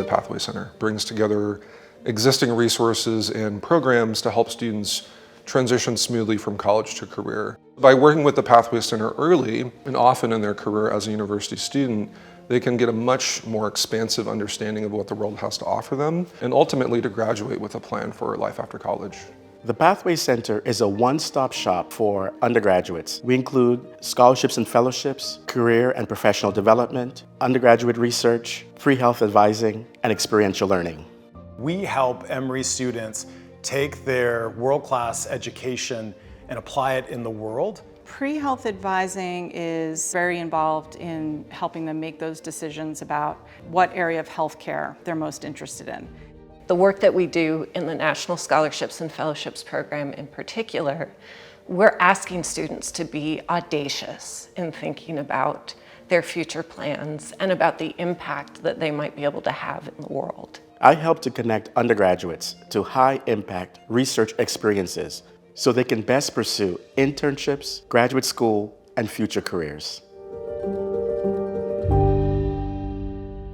the Pathway Center. Brings together existing resources and programs to help students transition smoothly from college to career. By working with the Pathway Center early and often in their career as a university student, they can get a much more expansive understanding of what the world has to offer them, and ultimately to graduate with a plan for life after college. The Pathway Center is a one-stop shop for undergraduates. We include scholarships and fellowships, career and professional development, undergraduate research, free health advising, and experiential learning. We help Emory students take their world-class education and apply it in the world. Pre-health advising is very involved in helping them make those decisions about what area of healthcare they're most interested in. The work that we do in the National Scholarships and Fellowships Program in particular, we're asking students to be audacious in thinking about their future plans and about the impact that they might be able to have in the world. I help to connect undergraduates to high-impact research experiences so they can best pursue internships, graduate school, and future careers.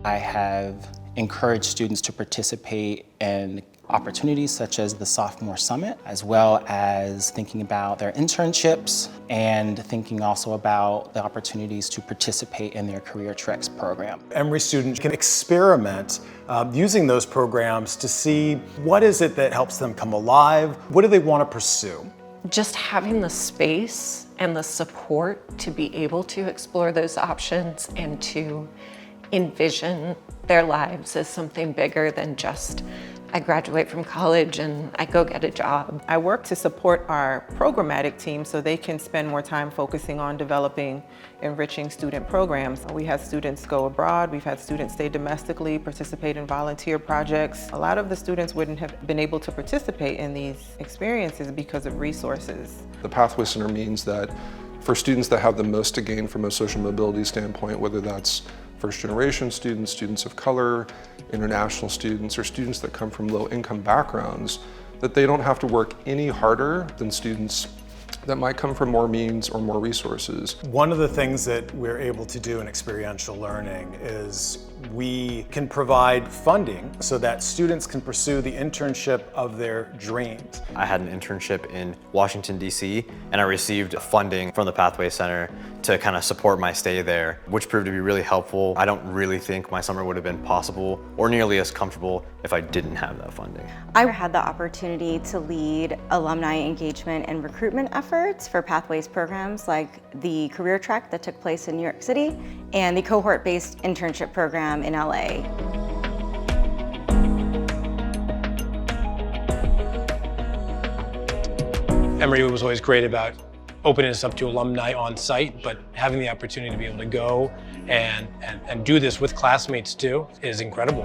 I have encouraged students to participate in opportunities such as the Sophomore Summit, as well as thinking about their internships and thinking also about the opportunities to participate in their Career Treks program. Emory students can experiment using those programs to see what is it that helps them come alive, what do they want to pursue. Just having the space and the support to be able to explore those options and to envision their lives as something bigger than just I graduate from college and I go get a job. I work to support our programmatic team so they can spend more time focusing on developing enriching student programs. We have students go abroad, we've had students stay domestically, participate in volunteer projects. A lot of the students wouldn't have been able to participate in these experiences because of resources. The Pathway Center means that for students that have the most to gain from a social mobility standpoint, whether that's first-generation students, students of color, international students, or students that come from low-income backgrounds, that they don't have to work any harder than students that might come from more means or more resources. One of the things that we're able to do in experiential learning is we can provide funding so that students can pursue the internship of their dreams. I had an internship in Washington, D.C., and I received funding from the Pathway Center to kind of support my stay there, which proved to be really helpful. I don't really think my summer would have been possible or nearly as comfortable if I didn't have that funding. I had the opportunity to lead alumni engagement and recruitment efforts for Pathways programs like the Career Track that took place in New York City and the cohort-based internship program in LA. Emory was always great about opening us up to alumni on site, but having the opportunity to be able to go and do this with classmates too is incredible.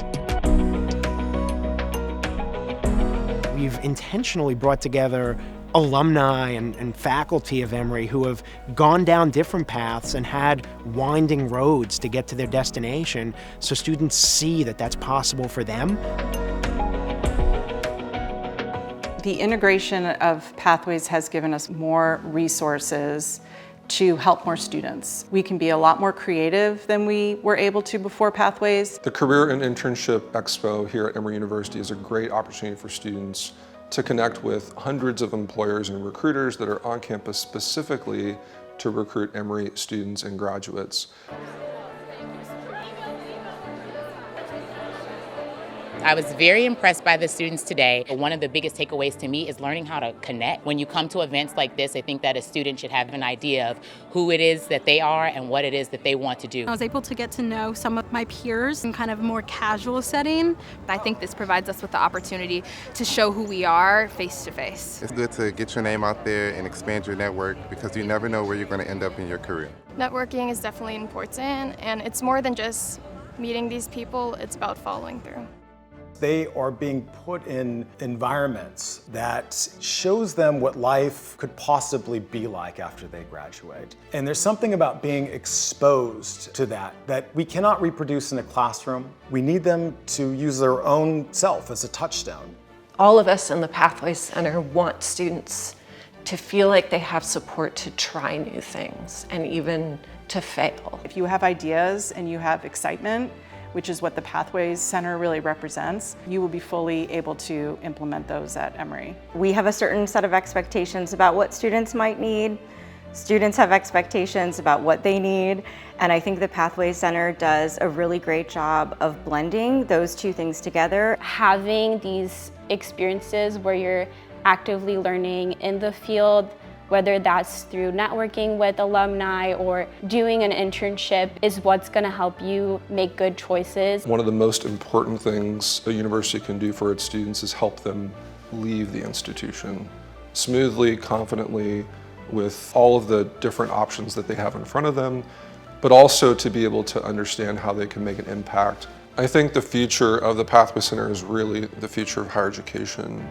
We've intentionally brought together alumni and faculty of Emory who have gone down different paths and had winding roads to get to their destination, so students see that that's possible for them. The integration of Pathways has given us more resources to help more students. We can be a lot more creative than we were able to before Pathways. The Career and Internship Expo here at Emory University is a great opportunity for students to connect with hundreds of employers and recruiters that are on campus specifically to recruit Emory students and graduates. I was very impressed by the students today. One of the biggest takeaways to me is learning how to connect. When you come to events like this, I think that a student should have an idea of who it is that they are and what it is that they want to do. I was able to get to know some of my peers in kind of a more casual setting. I think this provides us with the opportunity to show who we are face to face. It's good to get your name out there and expand your network because you never know where you're going to end up in your career. Networking is definitely important, and it's more than just meeting these people, it's about following through. They are being put in environments that shows them what life could possibly be like after they graduate. And there's something about being exposed to that we cannot reproduce in a classroom. We need them to use their own self as a touchstone. All of us in the Pathways Center want students to feel like they have support to try new things and even to fail. If you have ideas and you have excitement, which is what the Pathways Center really represents, you will be fully able to implement those at Emory. We have a certain set of expectations about what students might need. Students have expectations about what they need, and I think the Pathways Center does a really great job of blending those two things together. Having these experiences where you're actively learning in the field, whether that's through networking with alumni or doing an internship, is what's going to help you make good choices. One of the most important things a university can do for its students is help them leave the institution smoothly, confidently, with all of the different options that they have in front of them, but also to be able to understand how they can make an impact. I think the future of the Pathway Center is really the future of higher education.